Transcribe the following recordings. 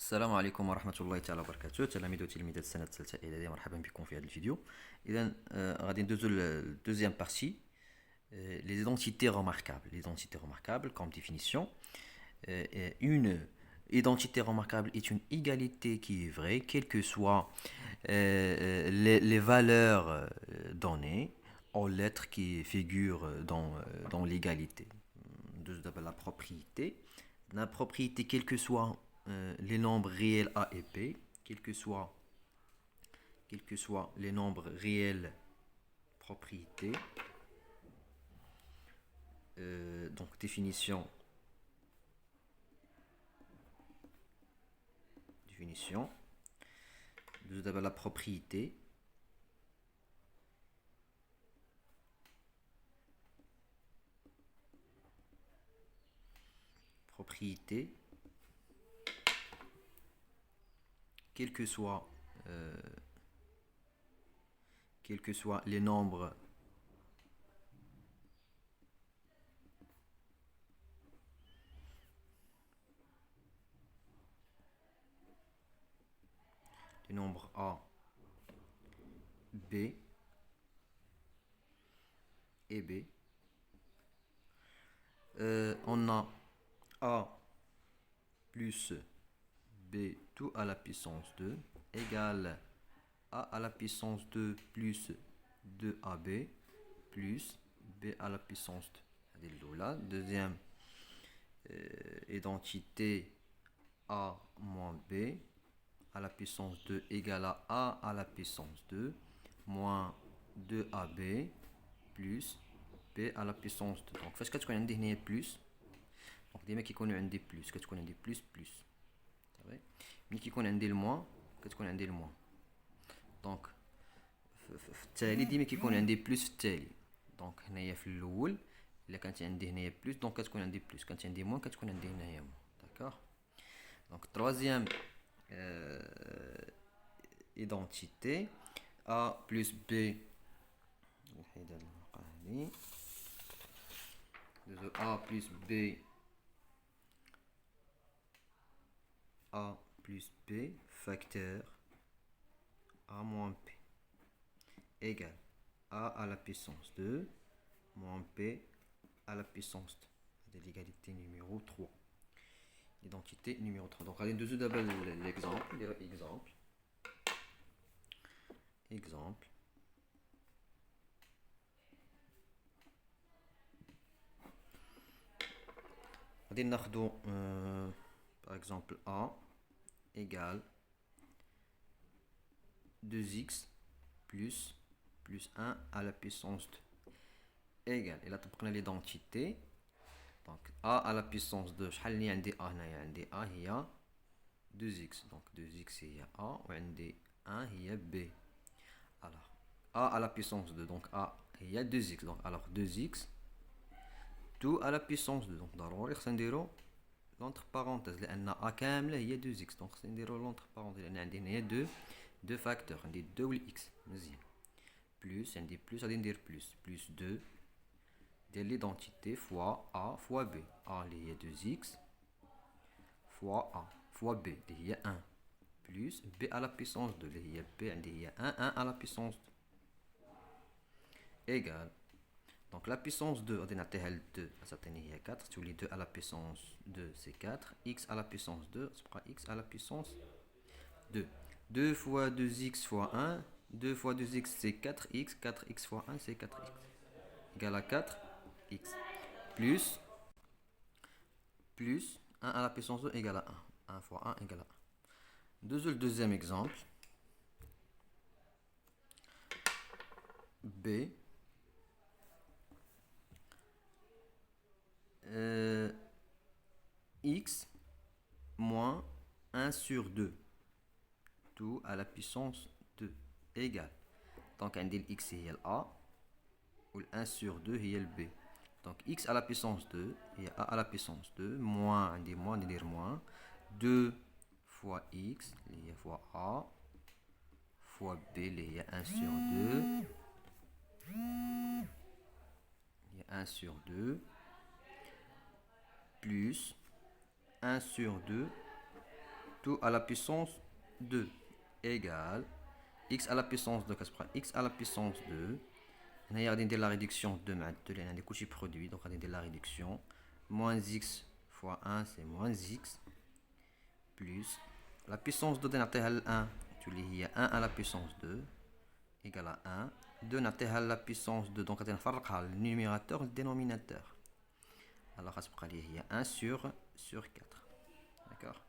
السلام عليكم ورحمة الله تعالى وبركاته تلاميذ وتلميذات السنة الثالثة إعدادية. مرحبا بكم في هذا الفيديو. إذا غادي ندوزو deuxième partie, les identités remarquables. L'identité remarquable comme définition. Une identité remarquable est une égalité qui est vraie, quelles que soient les valeurs données aux lettres qui figurent dans l'égalité. D'abord la propriété. La propriété, quels que soient les nombres réels A et B, quels que soient les nombres réels propriétés. Donc définition. D'abord la propriété. Quels que soient les nombres A, B et B. On a A plus B tout à la puissance 2 égale A à la puissance 2 plus 2AB plus B à la puissance 2. Là, deuxième identité, A moins B à la puissance 2 égale à A à la puissance 2 moins 2AB plus B à la puissance 2. Donc, فاش كتكون عندي هنا plus, donc ديما كيكونوا عندي plus, كتكون عندي plus. ملي كيكون عندي الموان كتكون عندي الموان. دونك في التالي ديما كيكون عندي بلس في التالي. دونك هنايا في الاول الا كانت عندي هنايا بلس دونك كتكون عندي بلس، كانت عندي موان كتكون عندي هنايا موان. داكوغ. دونك troisième identité A plus B. نحيد هاد الورقة هادي. A plus B, A plus B facteur A moins P égale A à la puissance 2 moins P à la puissance 2. C'est l'égalité numéro 3. L'identité numéro 3. Donc, allez, deux d'abord l'exemple. Exemple. Allez, par exemple, A égale 2x plus 1 à la puissance 2 égale. Et là, tu prends l'identité. Donc, A à la puissance 2. شحال اللي عندي A هنايا؟ عندي A هي 2x. Donc, 2x هي A وعندي 1 هي B. Alors, A à la puissance 2. Donc, A هي 2x. Donc, alors 2x tout à la puissance 2. Donc, ضروري خصنا نديرو l'entre parenthèse لأن A كاملة هي 2x. Donc, خصنا نديرو l'entre parenthèse لأن عندي هنايا deux facteurs. عندي 2 و x. مزيان. Plus, عندي plus غادي ندير plus 2 de l'identité fois A fois B. A اللي هي 2x fois A fois B اللي هي 1 plus B à la puissance 2 اللي هي B عندي هي 1 à la puissance 2 égale. Donc la puissance 2 غادي نعطيها ل 2 غتعطيني هي 4 تولي 2 à la puissance 2 c'est 4 x à la puissance 2 تبقى x à la puissance 2. 2 fois 2x fois 1, 2 fois 2x c'est 4x, 4x fois 1 c'est 4x égale à 4x plus 1 à la puissance 2 égale à 1. 1 fois 1 égale à 1. Deuxième exemple. B x moins 1 sur 2 tout à la puissance 2 égale. Donc عندي ال x هي ال A ou le 1 sur 2 هي ال B. Donc x à la puissance 2 هي A à la puissance 2 moins عندي ندير moins 2 fois x اللي هي fois A fois B اللي هي 1 sur 2 هي 1 sur 2 plus 1 sur 2 tout à la puissance 2 égale x à la puissance 2 x à la puissance 2. On a dit la réduction de des couches produits, donc on a dit la réduction. Moins x fois 1, c'est moins x. Plus la puissance 2 de 1, tu lis 1 à la puissance 2 égale à 1. 2 à la puissance 2, donc on a le numérateur et le dénominateur. Alors, il y a 1 sur 4. D'accord.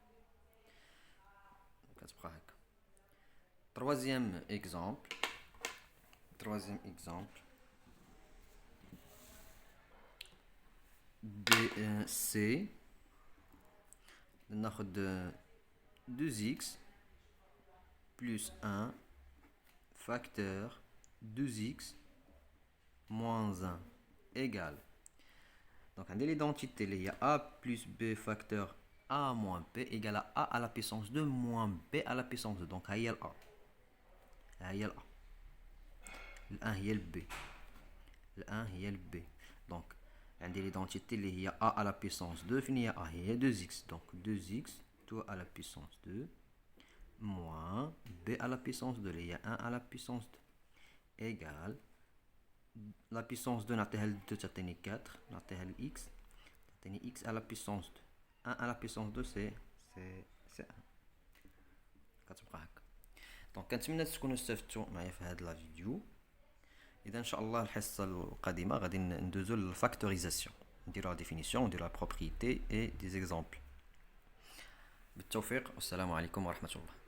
Troisième exemple. BC. On a 2x plus 1 facteur 2x moins 1 égale. Donc, on a l'identité, il y a a plus b facteur a moins b égale à a la puissance 2 moins b à la puissance 2. Donc, il y a a. Il y a a. Le 1 il y a le b. Le 1 il y a le b. Donc, on a l'identité, il y a a à la puissance 2, fini à a, il y a 2x. Donc, 2x, tout à la puissance 2, moins b à la puissance 2, il y a 1 à la puissance 2, égale la puissance 2 نعطيها 2 تعطيني 4 نعطيها x تعطيني x à la puissance 2 1 à la puissance 2 c'est 1 كتبقى هكا. دونك كنتمنى تكونوا استفدتوا معايا في هذه لا فيديو. اذا ان شاء الله الحصه القادمه غادي ندوزو للفاكتوريزاسيون نديرو لا ديفينيسيون ونديرو لا بروبريتي اي دي زيكزامبل. بالتوفيق والسلام عليكم ورحمه الله.